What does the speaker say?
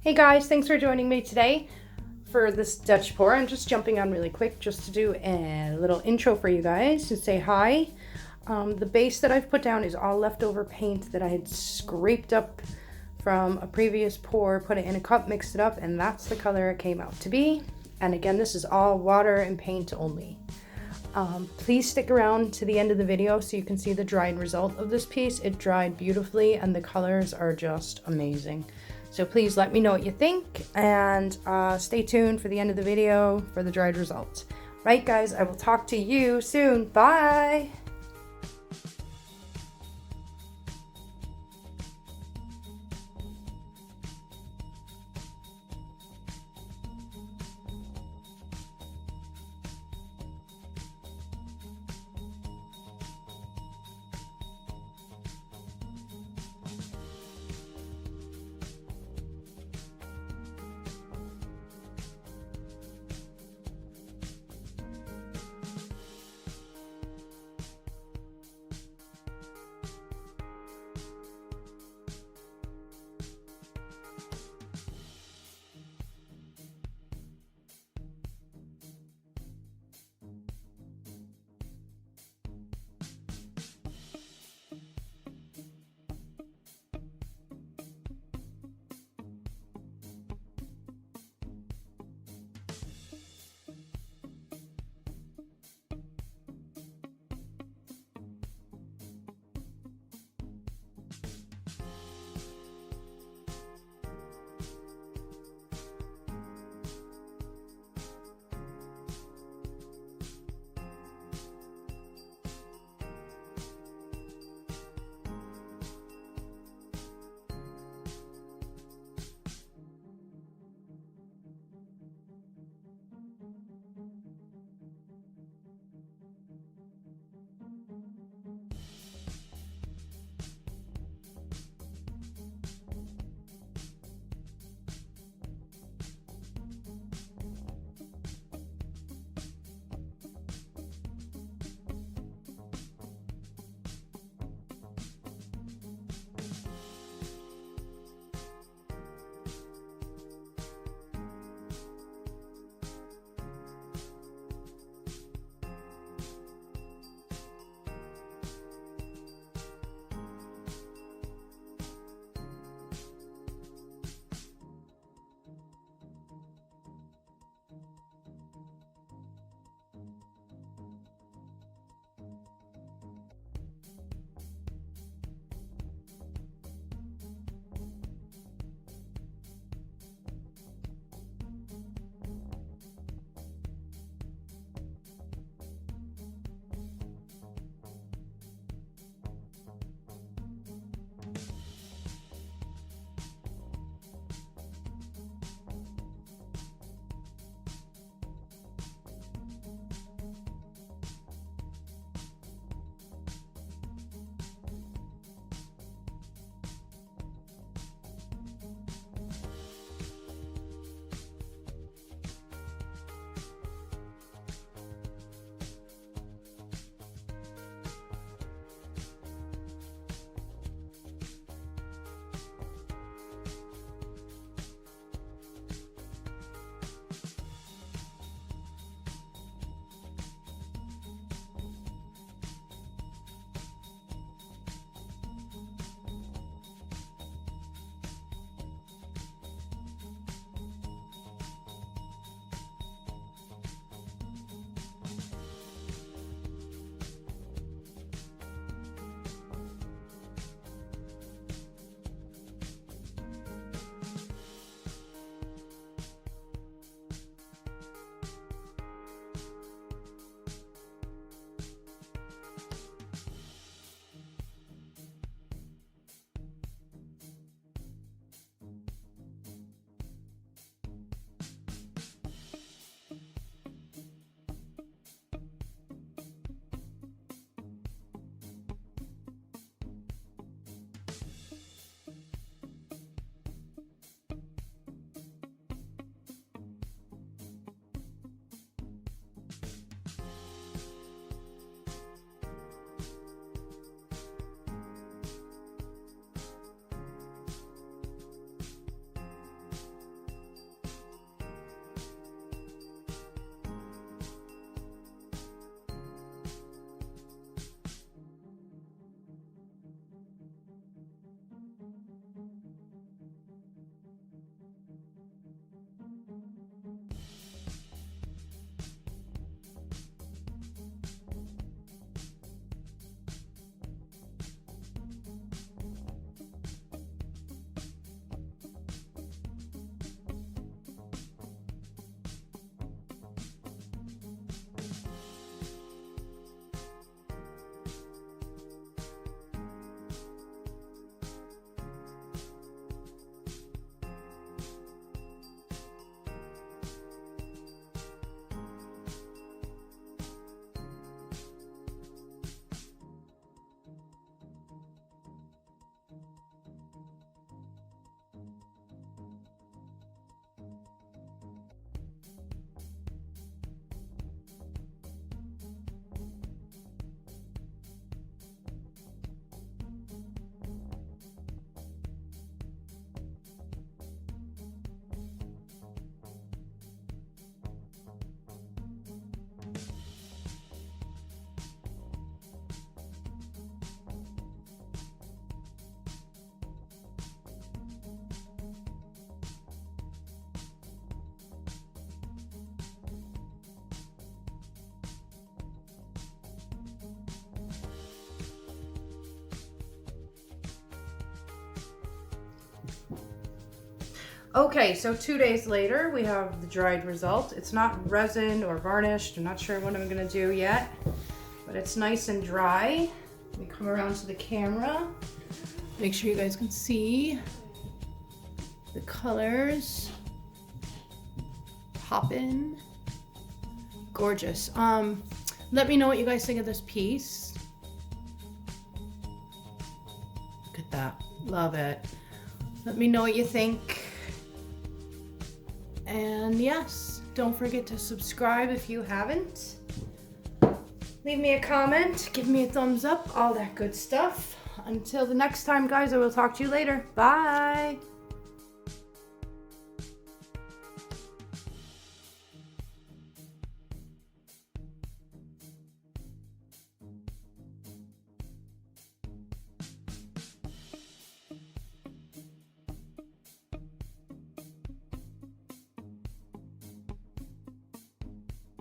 Hey guys, thanks for joining me today for this Dutch pour. I'm just jumping on really quick just to do a little intro for you guys to say hi. The base that I've put down is all leftover paint that I had scraped up from a previous pour, put it in a cup, mixed it up, and that's the color it came out to be. And again, this is all water and paint only. Please stick around to the end of the video so you can see the dried result of this piece. It dried beautifully and the colors are just amazing. So please let me know what you think and stay tuned for the end of the video for the dried results. Right guys, I will talk to you soon. Bye! Okay, so 2 days later, we have the dried result. It's not resin or varnished. I'm not sure what I'm gonna do yet, but it's nice and dry. Let me come around to the camera. Make sure you guys can see the colors. Poppin'. Gorgeous. Let me know what you guys think of this piece. Look at that. Love it. Let me know what you think. And yes, don't forget to subscribe if you haven't. Leave me a comment, give me a thumbs up, all that good stuff. Until the next time, guys, I will talk to you later. Bye.